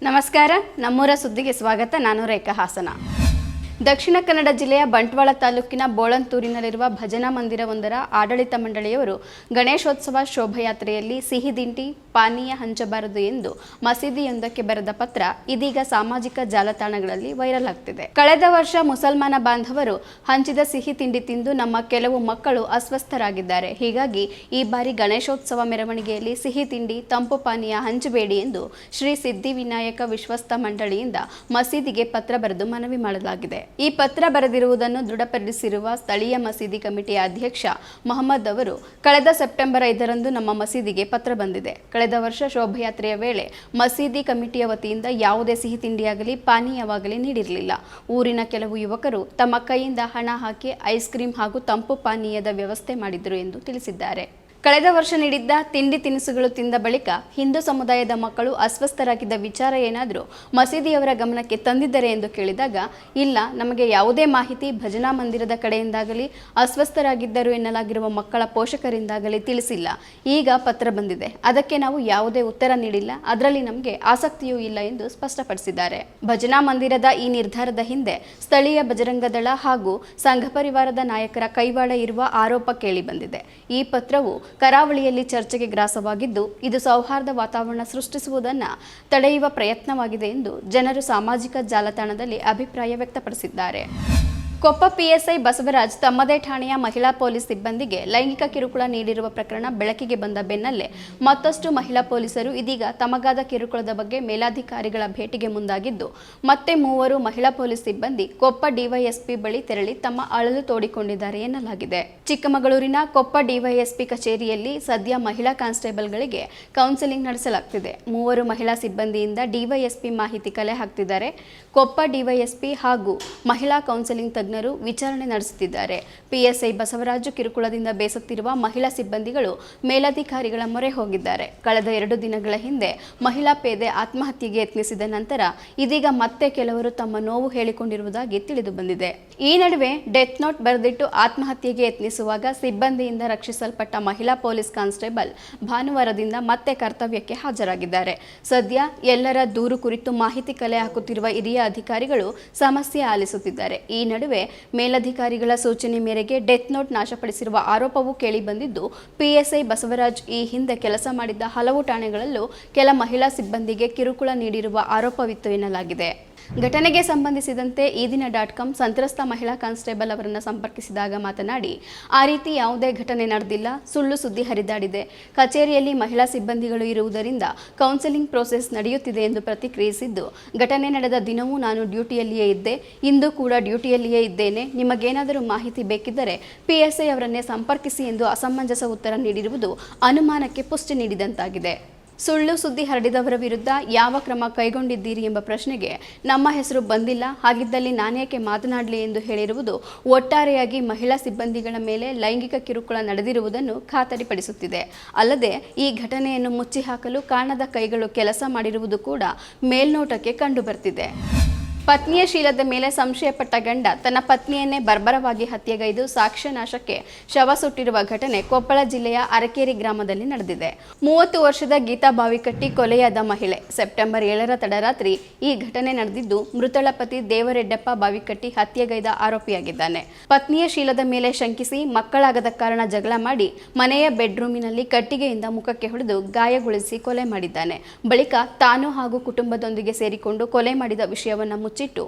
ನಮಸ್ಕಾರ, ನಮ್ಮೂರ ಸುದ್ದಿಗೆ ಸ್ವಾಗತ. ನಾನು ರೇಖಾ ಹಾಸನ. ದಕ್ಷಿಣ ಕನ್ನಡ ಜಿಲ್ಲೆಯ ಬಂಟ್ವಾಳ ತಾಲೂಕಿನ ಬೋಳಂತೂರಿನಲ್ಲಿರುವ ಭಜನಾ ಮಂದಿರವೊಂದರ ಆಡಳಿತ ಮಂಡಳಿಯವರು ಗಣೇಶೋತ್ಸವ ಶೋಭಾಯಾತ್ರೆಯಲ್ಲಿ ಸಿಹಿ ತಿಂಡಿ ಪಾನೀಯ ಹಂಚಬಾರದು ಎಂದು ಮಸೀದಿಯೊಂದಕ್ಕೆ ಬರೆದ ಪತ್ರ ಇದೀಗ ಸಾಮಾಜಿಕ ಜಾಲತಾಣಗಳಲ್ಲಿ ವೈರಲ್ ಆಗ್ತಿದೆ. ಕಳೆದ ವರ್ಷ ಮುಸಲ್ಮಾನ ಬಾಂಧವರು ಹಂಚಿದ ಸಿಹಿ ತಿಂಡಿ ತಿಂದು ನಮ್ಮ ಕೆಲವು ಮಕ್ಕಳು ಅಸ್ವಸ್ಥರಾಗಿದ್ದಾರೆ. ಹೀಗಾಗಿ ಈ ಬಾರಿ ಗಣೇಶೋತ್ಸವ ಮೆರವಣಿಗೆಯಲ್ಲಿ ಸಿಹಿ ತಿಂಡಿ ತಂಪು ಪಾನೀಯ ಹಂಚಬೇಡಿ ಎಂದು ಶ್ರೀ ಸಿದ್ಧಿವಿನಾಯಕ ವಿಶ್ವಸ್ತ ಮಂಡಳಿಯಿಂದ ಮಸೀದಿಗೆ ಪತ್ರ ಬರೆದು ಮನವಿ ಮಾಡಲಾಗಿದೆ. ಈ ಪತ್ರ ಬರೆದಿರುವುದನ್ನು ದೃಢಪಡಿಸಿರುವ ಸ್ಥಳೀಯ ಮಸೀದಿ ಕಮಿಟಿಯ ಅಧ್ಯಕ್ಷ ಮೊಹಮ್ಮದ್ ಅವರು ಕಳೆದ ಸೆಪ್ಟೆಂಬರ್ 5ರಂದು ನಮ್ಮ ಮಸೀದಿಗೆ ಪತ್ರ ಬಂದಿದೆ. ಕಳೆದ ವರ್ಷ ಶೋಭಾಯಾತ್ರೆಯ ವೇಳೆ ಮಸೀದಿ ಕಮಿಟಿಯ ವತಿಯಿಂದ ಯಾವುದೇ ಸಿಹಿ ತಿಂಡಿಯಾಗಲಿ ಪಾನೀಯವಾಗಲಿ ನೀಡಿರಲಿಲ್ಲ. ಊರಿನ ಕೆಲವು ಯುವಕರು ತಮ್ಮ ಕೈಯಿಂದ ಹಣ ಹಾಕಿ ಐಸ್ ಕ್ರೀಂ ಹಾಗೂ ತಂಪು ಪಾನೀಯದ ವ್ಯವಸ್ಥೆ ಮಾಡಿದರು ಎಂದು ತಿಳಿಸಿದ್ದಾರೆ. ಕಳೆದ ವರ್ಷ ನೀಡಿದ್ದ ತಿಂಡಿ ತಿನಿಸುಗಳು ತಿಂದ ಬಳಿಕ ಹಿಂದೂ ಸಮುದಾಯದ ಮಕ್ಕಳು ಅಸ್ವಸ್ಥರಾಗಿದ್ದ ವಿಚಾರ ಏನಾದರೂ ಮಸೀದಿಯವರ ಗಮನಕ್ಕೆ ತಂದಿದ್ದರೆ ಎಂದು ಕೇಳಿದಾಗ, ಇಲ್ಲ, ನಮಗೆ ಯಾವುದೇ ಮಾಹಿತಿ ಭಜನಾ ಮಂದಿರದ ಕಡೆಯಿಂದಾಗಲಿ ಅಸ್ವಸ್ಥರಾಗಿದ್ದರು ಎನ್ನಲಾಗಿರುವ ಮಕ್ಕಳ ಪೋಷಕರಿಂದಾಗಲಿ ತಿಳಿಸಿಲ್ಲ. ಈಗ ಪತ್ರ ಬಂದಿದೆ, ಅದಕ್ಕೆ ನಾವು ಯಾವುದೇ ಉತ್ತರ ನೀಡಿಲ್ಲ, ಅದರಲ್ಲಿ ನಮಗೆ ಆಸಕ್ತಿಯೂ ಇಲ್ಲ ಎಂದು ಸ್ಪಷ್ಟಪಡಿಸಿದ್ದಾರೆ. ಭಜನಾ ಮಂದಿರದ ಈ ನಿರ್ಧಾರದ ಹಿಂದೆ ಸ್ಥಳೀಯ ಬಜರಂಗದಳ ಹಾಗೂ ಸಂಘ ಪರಿವಾರದ ನಾಯಕರ ಕೈವಾಡ ಇರುವ ಆರೋಪ ಕೇಳಿಬಂದಿದೆ. ಈ ಪತ್ರವು ಕರಾವಳಿಯಲ್ಲಿ ಚರ್ಚೆಗೆ ಗ್ರಾಸವಾಗಿದ್ದು, ಇದು ಸೌಹಾರ್ದ ವಾತಾವರಣ ಸೃಷ್ಟಿಸುವುದನ್ನು ತಡೆಯುವ ಪ್ರಯತ್ನವಾಗಿದೆ ಎಂದು ಜನರು ಸಾಮಾಜಿಕ ಜಾಲತಾಣದಲ್ಲಿ ಅಭಿಪ್ರಾಯ ವ್ಯಕ್ತಪಡಿಸಿದ್ದಾರೆ. ಕೊಪ್ಪ ಪಿಎಸ್ಐ ಬಸವರಾಜ್ ತಮ್ಮದೇ ಠಾಣೆಯ ಮಹಿಳಾ ಪೊಲೀಸ್ ಸಿಬ್ಬಂದಿಗೆ ಲೈಂಗಿಕ ಕಿರುಕುಳ ನೀಡಿರುವ ಪ್ರಕರಣ ಬೆಳಕಿಗೆ ಬಂದ ಬೆನ್ನಲ್ಲೇ ಮತ್ತಷ್ಟು ಮಹಿಳಾ ಪೊಲೀಸರು ಇದೀಗ ತಮಗಾದ ಕಿರುಕುಳದ ಬಗ್ಗೆ ಮೇಲಾಧಿಕಾರಿಗಳ ಭೇಟಿಗೆ ಮುಂದಾಗಿದ್ದು, ಮತ್ತೆ 3 ಮಹಿಳಾ ಪೊಲೀಸ್ ಸಿಬ್ಬಂದಿ ಕೊಪ್ಪ ಡಿವೈಎಸ್ಪಿ ಬಳಿ ತೆರಳಿ ತಮ್ಮ ಅಳಲು ತೋಡಿಕೊಂಡಿದ್ದಾರೆ ಎನ್ನಲಾಗಿದೆ. ಚಿಕ್ಕಮಗಳೂರಿನ ಕೊಪ್ಪ ಡಿವೈಎಸ್ಪಿ ಕಚೇರಿಯಲ್ಲಿ ಸದ್ಯ ಮಹಿಳಾ ಕಾನ್ಸ್ಟೇಬಲ್ಗಳಿಗೆ ಕೌನ್ಸೆಲಿಂಗ್ ನಡೆಸಲಾಗ್ತಿದೆ. 3 ಮಹಿಳಾ ಸಿಬ್ಬಂದಿಯಿಂದ ಡಿವೈಎಸ್ಪಿ ಮಾಹಿತಿ ಕಲೆ ಹಾಕ್ತಿದ್ದಾರೆ. ಕೊಪ್ಪ ಡಿವೈಎಸ್ಪಿ ಹಾಗೂ ಮಹಿಳಾ ಕೌನ್ಸೆಲಿಂಗ್ ತಜ್ಞರು ವಿಚಾರಣೆ ನಡೆಸುತ್ತಿದ್ದಾರೆ. ಪಿಎಸ್ಐ ಬಸವರಾಜು ಕಿರುಕುಳದಿಂದ ಬೇಸತ್ತಿರುವ ಮಹಿಳಾ ಸಿಬ್ಬಂದಿಗಳು ಮೇಲಧಿಕಾರಿಗಳ ಮೊರೆ ಹೋಗಿದ್ದಾರೆ. ಕಳೆದ 2 ದಿನಗಳ ಹಿಂದೆ ಮಹಿಳಾ ಪೇದೆ ಆತ್ಮಹತ್ಯೆಗೆ ಯತ್ನಿಸಿದ ನಂತರ ಇದೀಗ ಮತ್ತೆ ಕೆಲವರು ತಮ್ಮ ನೋವು ಹೇಳಿಕೊಂಡಿರುವುದಾಗಿ ತಿಳಿದು ಬಂದಿದೆ. ಈ ನಡುವೆ ಡೆತ್ ನೋಟ್ ಬರೆದಿಟ್ಟು ಆತ್ಮಹತ್ಯೆಗೆ ಯತ್ನಿಸುವಾಗ ಸಿಬ್ಬಂದಿಯಿಂದ ರಕ್ಷಿಸಲ್ಪಟ್ಟ ಮಹಿಳಾ ಪೊಲೀಸ್ ಕಾನ್ಸ್ಟೇಬಲ್ ಭಾನುವಾರದಿಂದ ಮತ್ತೆ ಕರ್ತವ್ಯಕ್ಕೆ ಹಾಜರಾಗಿದ್ದಾರೆ. ಸದ್ಯ ಎಲ್ಲರ ದೂರು ಕುರಿತು ಮಾಹಿತಿ ಕಲೆ ಹಾಕುತ್ತಿರುವ ಹಿರಿಯ ಅಧಿಕಾರಿಗಳು ಸಮಸ್ಯೆ ಆಲಿಸುತ್ತಿದ್ದಾರೆ. ಈ ನಡುವೆ ಮೇಲಧಿಕಾರಿಗಳ ಸೂಚನೆ ಮೇರೆಗೆ ಡೆತ್ ನೋಟ್ ನಾಶಪಡಿಸಿರುವ ಆರೋಪವೂ ಕೇಳಿಬಂದಿದ್ದು, ಪಿಎಸ್ಐ ಬಸವರಾಜ್ ಈ ಹಿಂದೆ ಕೆಲಸ ಮಾಡಿದ್ದ ಹಲವು ಠಾಣೆಗಳಲ್ಲೂ ಕೆಲ ಮಹಿಳಾ ಸಿಬ್ಬಂದಿಗೆ ಕಿರುಕುಳ ನೀಡಿರುವ ಆರೋಪವಿತ್ತು ಎನ್ನಲಾಗಿದೆ. ಘಟನೆಗೆ ಸಂಬಂಧಿಸಿದಂತೆ ಈದಿನ.com ಸಂತ್ರಸ್ತ ಮಹಿಳಾ ಕಾನ್ಸ್ಟೇಬಲ್ ಅವರನ್ನು ಸಂಪರ್ಕಿಸಿದಾಗ ಮಾತನಾಡಿ, ಆ ರೀತಿ ಯಾವುದೇ ಘಟನೆ ನಡೆದಿಲ್ಲ, ಸುಳ್ಳು ಸುದ್ದಿ ಹರಿದಾಡಿದೆ. ಕಚೇರಿಯಲ್ಲಿ ಮಹಿಳಾ ಸಿಬ್ಬಂದಿಗಳು ಇರುವುದರಿಂದ ಕೌನ್ಸೆಲಿಂಗ್ ಪ್ರೋಸೆಸ್ ನಡೆಯುತ್ತಿದೆ ಎಂದು ಪ್ರತಿಕ್ರಿಯಿಸಿದ್ದು, ಘಟನೆ ನಡೆದ ದಿನವೂ ನಾನು ಡ್ಯೂಟಿಯಲ್ಲಿಯೇ ಇದ್ದೆ, ಇಂದು ಕೂಡ ಡ್ಯೂಟಿಯಲ್ಲಿಯೇ ಇದ್ದೇನೆ. ನಿಮಗೇನಾದರೂ ಮಾಹಿತಿ ಬೇಕಿದ್ದರೆ ಪಿಎಸ್ಐ ಅವರನ್ನೇ ಸಂಪರ್ಕಿಸಿ ಎಂದು ಅಸಮಂಜಸ ಉತ್ತರ ನೀಡಿರುವುದು ಅನುಮಾನಕ್ಕೆ ಪುಷ್ಟಿ ನೀಡಿದಂತಾಗಿದೆ. ಸುಳ್ಳು ಸುದ್ದಿ ಹರಡಿದವರ ವಿರುದ್ಧ ಯಾವ ಕ್ರಮ ಕೈಗೊಂಡಿದ್ದೀರಿ ಎಂಬ ಪ್ರಶ್ನೆಗೆ ನಮ್ಮ ಹೆಸರು ಬಂದಿಲ್ಲ, ಹಾಗಿದ್ದಲ್ಲಿ ನಾನೇಕೆ ಮಾತನಾಡಲಿ ಎಂದು ಹೇಳಿರುವುದು ಒಟ್ಟಾರೆಯಾಗಿ ಮಹಿಳಾ ಸಿಬ್ಬಂದಿಗಳ ಮೇಲೆ ಲೈಂಗಿಕ ಕಿರುಕುಳ ನಡೆದಿರುವುದನ್ನು ಖಾತರಿಪಡಿಸುತ್ತಿದೆ. ಅಲ್ಲದೆ ಈ ಘಟನೆಯನ್ನು ಮುಚ್ಚಿ ಹಾಕಲು ಕಾಣದ ಕೈಗಳು ಕೆಲಸ ಮಾಡಿರುವುದು ಕೂಡ ಮೇಲ್ನೋಟಕ್ಕೆ ಕಂಡುಬರ್ತಿದೆ. ಪತ್ನಿಯ ಶೀಲದ ಮೇಲೆ ಸಂಶಯಪಟ್ಟ ಗಂಡ ತನ್ನ ಪತ್ನಿಯನ್ನೇ ಬರ್ಬರವಾಗಿ ಹತ್ಯೆಗೈದು ಸಾಕ್ಷ್ಯನಾಶಕ್ಕೆ ಶವ ಸುಟ್ಟಿರುವ ಘಟನೆ ಕೊಪ್ಪಳ ಜಿಲ್ಲೆಯ ಅರಕೇರಿ ಗ್ರಾಮದಲ್ಲಿ ನಡೆದಿದೆ. 30 ವರ್ಷದ ಗೀತಾ ಬಾವಿಕಟ್ಟಿ ಕೊಲೆಯಾದ ಮಹಿಳೆ. ಸೆಪ್ಟೆಂಬರ್ 7ರ ತಡರಾತ್ರಿ ಈ ಘಟನೆ ನಡೆದಿದ್ದು, ಮೃತಳ ಪತಿ ದೇವರೆಡ್ಡಪ್ಪ ಬಾವಿಕಟ್ಟಿ ಹತ್ಯೆಗೈದ ಆರೋಪಿಯಾಗಿದ್ದಾನೆ. ಪತ್ನಿಯ ಶೀಲದ ಮೇಲೆ ಶಂಕಿಸಿ ಮಕ್ಕಳಾಗದ ಕಾರಣ ಜಗಳ ಮಾಡಿ ಮನೆಯ ಬೆಡ್ರೂಮಿನಲ್ಲಿ ಕಟ್ಟಿಗೆಯಿಂದ ಮುಖಕ್ಕೆ ಹೊಡೆದು ಗಾಯಗೊಳಿಸಿ ಕೊಲೆ ಮಾಡಿದ್ದಾನೆ. ಬಳಿಕ ತಾನು ಹಾಗೂ ಕುಟುಂಬದೊಂದಿಗೆ ಸೇರಿಕೊಂಡು ಕೊಲೆ ಮಾಡಿದ ವಿಷಯವನ್ನು ಮುಚ್ಚಿಟ್ಟು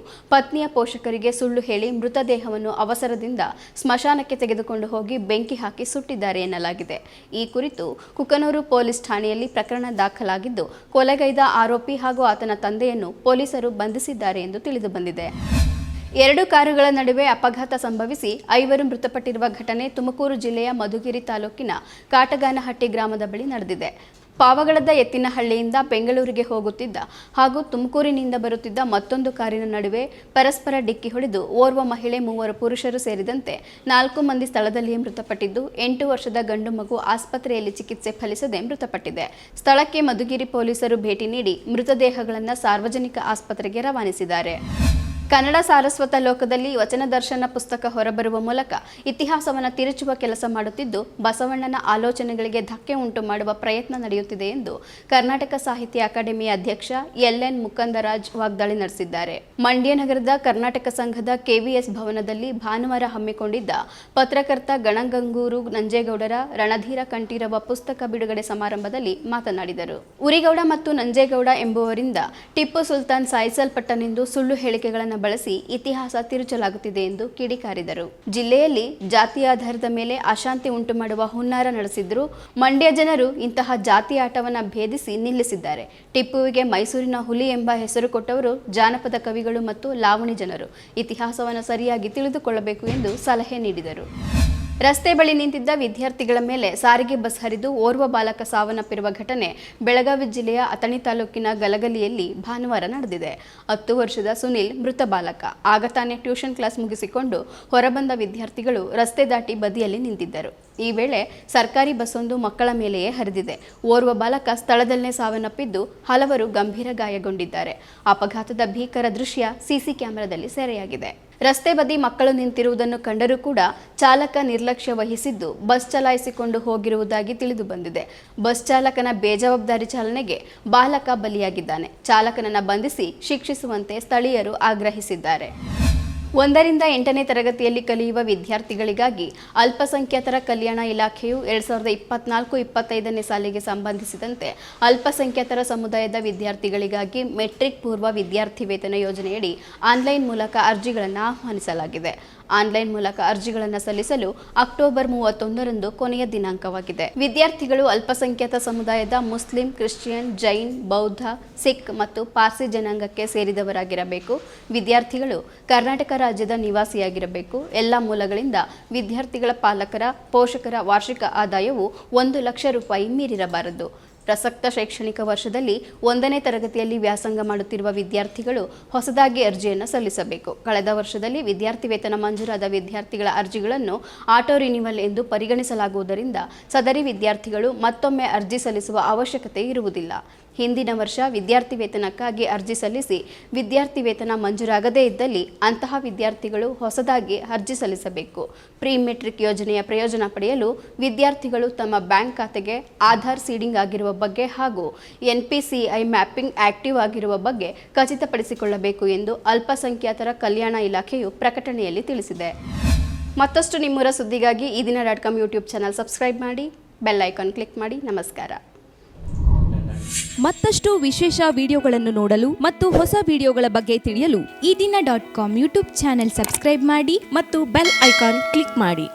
ಪತ್ನಿಯ ಪೋಷಕರಿಗೆ ಸುಳ್ಳು ಹೇಳಿ ಮೃತದೇಹವನ್ನು ಅವಸರದಿಂದ ಸ್ಮಶಾನಕ್ಕೆ ತೆಗೆದುಕೊಂಡು ಹೋಗಿ ಬೆಂಕಿ ಹಾಕಿ ಸುಟ್ಟಿದ್ದಾರೆ ಎನ್ನಲಾಗಿದೆ. ಈ ಕುರಿತು ಕುಕನೂರು ಪೊಲೀಸ್ ಠಾಣೆಯಲ್ಲಿ ಪ್ರಕರಣ ದಾಖಲಾಗಿದ್ದು, ಕೊಲೆಗೈದ ಆರೋಪಿ ಹಾಗೂ ಆತನ ತಂದೆಯನ್ನು ಪೊಲೀಸರು ಬಂಧಿಸಿದ್ದಾರೆ ಎಂದು ತಿಳಿದುಬಂದಿದೆ. 2 ಕಾರುಗಳ ನಡುವೆ ಅಪಘಾತ ಸಂಭವಿಸಿ 5 ಮೃತಪಟ್ಟಿರುವ ಘಟನೆ ತುಮಕೂರು ಜಿಲ್ಲೆಯ ಮಧುಗಿರಿ ತಾಲೂಕಿನ ಕಾಟಗಾನಹಟ್ಟಿ ಗ್ರಾಮದ ಬಳಿ ನಡೆದಿದೆ. ಪಾವಗಡದ ಎತ್ತಿನಹಳ್ಳಿಯಿಂದ ಬೆಂಗಳೂರಿಗೆ ಹೋಗುತ್ತಿದ್ದ ಹಾಗೂ ತುಮಕೂರಿನಿಂದ ಬರುತ್ತಿದ್ದ ಮತ್ತೊಂದು ಕಾರಿನ ನಡುವೆ ಪರಸ್ಪರ ಡಿಕ್ಕಿ ಹೊಡೆದು ಓರ್ವ ಮಹಿಳೆ 3 ಪುರುಷರು ಸೇರಿದಂತೆ 4 ಮಂದಿ ಸ್ಥಳದಲ್ಲಿಯೇ ಮೃತಪಟ್ಟಿದ್ದು, 8 ವರ್ಷದ ಗಂಡು ಮಗು ಆಸ್ಪತ್ರೆಯಲ್ಲಿ ಚಿಕಿತ್ಸೆ ಫಲಿಸದೆ ಮೃತಪಟ್ಟಿದೆ. ಸ್ಥಳಕ್ಕೆ ಮಧುಗಿರಿ ಪೊಲೀಸರು ಭೇಟಿ ನೀಡಿ ಮೃತದೇಹಗಳನ್ನು ಸಾರ್ವಜನಿಕ ಆಸ್ಪತ್ರೆಗೆ ರವಾನಿಸಿದ್ದಾರೆ. ಕನ್ನಡ ಸಾರಸ್ವತ ಲೋಕದಲ್ಲಿ ವಚನ ದರ್ಶನ ಪುಸ್ತಕ ಹೊರಬರುವ ಮೂಲಕ ಇತಿಹಾಸವನ್ನು ತಿರುಚುವ ಕೆಲಸ ಮಾಡುತ್ತಿದ್ದು, ಬಸವಣ್ಣನ ಆಲೋಚನೆಗಳಿಗೆ ಧಕ್ಕೆ ಉಂಟು ಮಾಡುವ ಪ್ರಯತ್ನ ನಡೆಯುತ್ತಿದೆ ಎಂದು ಕರ್ನಾಟಕ ಸಾಹಿತ್ಯ ಅಕಾಡೆಮಿಯ ಅಧ್ಯಕ್ಷ ಎಲ್.ಎನ್. ಮುಕಂದರಾಜ್ ವಾಗ್ದಾಳಿ ನಡೆಸಿದ್ದಾರೆ. ಮಂಡ್ಯ ನಗರದ ಕರ್ನಾಟಕ ಸಂಘದ ಕೆವಿಎಸ್ ಭವನದಲ್ಲಿ ಭಾನುವಾರ ಹಮ್ಮಿಕೊಂಡಿದ್ದ ಪತ್ರಕರ್ತ ಗಣಗಂಗೂರು ನಂಜೇಗೌಡರ ರಣಧೀರ ಕಂಠೀರವ ಪುಸ್ತಕ ಬಿಡುಗಡೆ ಸಮಾರಂಭದಲ್ಲಿ ಮಾತನಾಡಿದರು. ಉರಿಗೌಡ ಮತ್ತು ನಂಜೇಗೌಡ ಎಂಬುವರಿಂದ ಟಿಪ್ಪು ಸುಲ್ತಾನ್ ಸಾಯಿಸಲ್ಪಟ್ಟನೆಂದು ಸುಳ್ಳು ಹೇಳಿಕೆಗಳನ್ನು ಬಳಸಿ ಇತಿಹಾಸ ತಿರುಚಲಾಗುತ್ತಿದೆ ಎಂದು ಕಿಡಿಕಾರಿದರು. ಜಿಲ್ಲೆಯಲ್ಲಿ ಜಾತಿ ಆಧಾರದ ಮೇಲೆ ಅಶಾಂತಿ ಉಂಟು ಮಾಡುವ ಹುನ್ನಾರ ನಡೆಸಿದ್ರು. ಮಂಡ್ಯ ಜನರು ಇಂತಹ ಜಾತಿ ಆಟವನ್ನು ಭೇದಿಸಿ ನಿಲ್ಲಿಸಿದ್ದಾರೆ. ಟಿಪ್ಪುವಿಗೆ ಮೈಸೂರಿನ ಹುಲಿ ಎಂಬ ಹೆಸರು ಕೊಟ್ಟವರು ಜಾನಪದ ಕವಿಗಳು ಮತ್ತು ಲಾವಣಿ ಜನರು. ಇತಿಹಾಸವನ್ನು ಸರಿಯಾಗಿ ತಿಳಿದುಕೊಳ್ಳಬೇಕು ಎಂದು ಸಲಹೆ ನೀಡಿದರು. ರಸ್ತೆ ಬಳಿ ನಿಂತಿದ್ದ ವಿದ್ಯಾರ್ಥಿಗಳ ಮೇಲೆ ಸಾರಿಗೆ ಬಸ್ ಹರಿದು ಓರ್ವ ಬಾಲಕ ಸಾವನ್ನಪ್ಪಿರುವ ಘಟನೆ ಬೆಳಗಾವಿ ಜಿಲ್ಲೆಯ ಅಥಣಿ ತಾಲೂಕಿನ ಗಲಗಲಿಯಲ್ಲಿ ಭಾನುವಾರ ನಡೆದಿದೆ. 10 ವರ್ಷದ ಸುನಿಲ್ ಮೃತ ಬಾಲಕ. ಆಗ ತಾನೇ ಟ್ಯೂಷನ್ ಕ್ಲಾಸ್ ಮುಗಿಸಿಕೊಂಡು ಹೊರಬಂದ ವಿದ್ಯಾರ್ಥಿಗಳು ರಸ್ತೆ ದಾಟಿ ಬದಿಯಲ್ಲಿ ನಿಂತಿದ್ದರು. ಈ ವೇಳೆ ಸರ್ಕಾರಿ ಬಸ್ಸೊಂದು ಮಕ್ಕಳ ಮೇಲೆಯೇ ಹರಿದಿದೆ. ಓರ್ವ ಬಾಲಕ ಸ್ಥಳದಲ್ಲೇ ಸಾವನ್ನಪ್ಪಿದ್ದು, ಹಲವರು ಗಂಭೀರ ಗಾಯಗೊಂಡಿದ್ದಾರೆ. ಅಪಘಾತದ ಭೀಕರ ದೃಶ್ಯ ಸಿಸಿ ಕ್ಯಾಮೆರಾದಲ್ಲಿ ಸೆರೆಯಾಗಿದೆ. ರಸ್ತೆ ಬದಿ ಮಕ್ಕಳು ನಿಂತಿರುವುದನ್ನು ಕಂಡರೂ ಕೂಡ ಚಾಲಕ ನಿರ್ಲಕ್ಷ್ಯ ವಹಿಸಿದ್ದು ಬಸ್ ಚಲಾಯಿಸಿಕೊಂಡು ಹೋಗಿರುವುದಾಗಿ ತಿಳಿದು ಬಂದಿದೆ. ಬಸ್ ಚಾಲಕನ ಬೇಜವಾಬ್ದಾರಿ ಚಾಲನೆಗೆ ಬಾಲಕ ಬಲಿಯಾಗಿದ್ದಾನೆ. ಚಾಲಕನನ್ನು ಬಂಧಿಸಿ ಶಿಕ್ಷಿಸುವಂತೆ ಸ್ಥಳೀಯರು ಆಗ್ರಹಿಸಿದ್ದಾರೆ. 1ರಿಂದ 8ನೇ ತರಗತಿಯಲ್ಲಿ ಕಲಿಯುವ ವಿದ್ಯಾರ್ಥಿಗಳಿಗಾಗಿ ಅಲ್ಪಸಂಖ್ಯಾತರ ಕಲ್ಯಾಣ ಇಲಾಖೆಯು 2024-25ನೇ ಸಾಲಿಗೆ ಸಂಬಂಧಿಸಿದಂತೆ ಅಲ್ಪಸಂಖ್ಯಾತರ ಸಮುದಾಯದ ವಿದ್ಯಾರ್ಥಿಗಳಿಗಾಗಿ ಮೆಟ್ರಿಕ್ ಪೂರ್ವ ವಿದ್ಯಾರ್ಥಿ ವೇತನ ಯೋಜನೆಯಡಿ ಆನ್ಲೈನ್ ಮೂಲಕ ಅರ್ಜಿಗಳನ್ನು ಆಹ್ವಾನಿಸಲಾಗಿದೆ. ಆನ್ಲೈನ್ ಮೂಲಕ ಅರ್ಜಿಗಳನ್ನು ಸಲ್ಲಿಸಲು ಅಕ್ಟೋಬರ್ 31ರಂದು ಕೊನೆಯ ದಿನಾಂಕವಾಗಿದೆ. ವಿದ್ಯಾರ್ಥಿಗಳು ಅಲ್ಪಸಂಖ್ಯಾತ ಸಮುದಾಯದ ಮುಸ್ಲಿಂ, ಕ್ರಿಶ್ಚಿಯನ್, ಜೈನ್, ಬೌದ್ಧ, ಸಿಖ್ ಮತ್ತು ಪಾರ್ಸಿ ಜನಾಂಗಕ್ಕೆ ಸೇರಿದವರಾಗಿರಬೇಕು. ವಿದ್ಯಾರ್ಥಿಗಳು ಕರ್ನಾಟಕ ರಾಜ್ಯದ ನಿವಾಸಿಯಾಗಿರಬೇಕು. ಎಲ್ಲ ಮೂಲಗಳಿಂದ ವಿದ್ಯಾರ್ಥಿಗಳ ಪಾಲಕರ, ಪೋಷಕರ ವಾರ್ಷಿಕ ಆದಾಯವು 1 ಲಕ್ಷ ರೂಪಾಯಿ ಮೀರಿರಬಾರದು. ಪ್ರಸಕ್ತ ಶೈಕ್ಷಣಿಕ ವರ್ಷದಲ್ಲಿ 1ನೇ ತರಗತಿಯಲ್ಲಿ ವ್ಯಾಸಂಗ ಮಾಡುತ್ತಿರುವ ವಿದ್ಯಾರ್ಥಿಗಳು ಹೊಸದಾಗಿ ಅರ್ಜಿಯನ್ನು ಸಲ್ಲಿಸಬೇಕು. ಕಳೆದ ವರ್ಷದಲ್ಲಿ ವಿದ್ಯಾರ್ಥಿ ವೇತನ ಮಂಜೂರಾದ ವಿದ್ಯಾರ್ಥಿಗಳ ಅರ್ಜಿಗಳನ್ನು ಆಟೋ ರಿನಿವಲ್ ಎಂದು ಪರಿಗಣಿಸಲಾಗುವುದರಿಂದ ಸದರಿ ವಿದ್ಯಾರ್ಥಿಗಳು ಮತ್ತೊಮ್ಮೆ ಅರ್ಜಿ ಸಲ್ಲಿಸುವ ಅವಶ್ಯಕತೆ ಇರುವುದಿಲ್ಲ. ಹಿಂದಿನ ವರ್ಷ ವಿದ್ಯಾರ್ಥಿ ವೇತನಕ್ಕಾಗಿ ಅರ್ಜಿ ಸಲ್ಲಿಸಿ ವಿದ್ಯಾರ್ಥಿ ವೇತನ ಮಂಜೂರಾಗದೇ ಇದ್ದಲ್ಲಿ ಅಂತಹ ವಿದ್ಯಾರ್ಥಿಗಳು ಹೊಸದಾಗಿ ಅರ್ಜಿ ಸಲ್ಲಿಸಬೇಕು. ಪ್ರೀ ಮೆಟ್ರಿಕ್ ಯೋಜನೆಯ ಪ್ರಯೋಜನ ಪಡೆಯಲು ವಿದ್ಯಾರ್ಥಿಗಳು ತಮ್ಮ ಬ್ಯಾಂಕ್ ಖಾತೆಗೆ ಆಧಾರ್ ಸೀಡಿಂಗ್ ಆಗಿರುವ ಬಗ್ಗೆ ಹಾಗೂ NPCI ಮ್ಯಾಪಿಂಗ್ ಆಕ್ಟಿವ್ ಆಗಿರುವ ಬಗ್ಗೆ ಖಚಿತಪಡಿಸಿಕೊಳ್ಳಬೇಕು ಎಂದು ಅಲ್ಪಸಂಖ್ಯಾತರ ಕಲ್ಯಾಣ ಇಲಾಖೆಯು ಪ್ರಕಟಣೆಯಲ್ಲಿ ತಿಳಿಸಿದೆ. ಮತ್ತಷ್ಟು ನಿಮ್ಮೂರ ಸುದ್ದಿಗಾಗಿ ಈದಿನ.com ಯೂಟ್ಯೂಬ್ ಚಾನಲ್ ಸಬ್ಸ್ಕ್ರೈಬ್ ಮಾಡಿ, ಬೆಲ್ ಐಕಾನ್ ಕ್ಲಿಕ್ ಮಾಡಿ. ನಮಸ್ಕಾರ. ಮತ್ತಷ್ಟು ವಿಶೇಷ ವಿಡಿಯೋಗಳನ್ನು ನೋಡಲು ಮತ್ತು ಹೊಸ ವಿಡಿಯೋಗಳ ಬಗ್ಗೆ ತಿಳಿಯಲು ಈದಿನ.com ಯೂಟ್ಯೂಬ್ ಚಾನೆಲ್ ಸಬ್ಸ್ಕ್ರೈಬ್ ಮಾಡಿ ಮತ್ತು ಬೆಲ್ ಐಕಾನ್ ಕ್ಲಿಕ್ ಮಾಡಿ.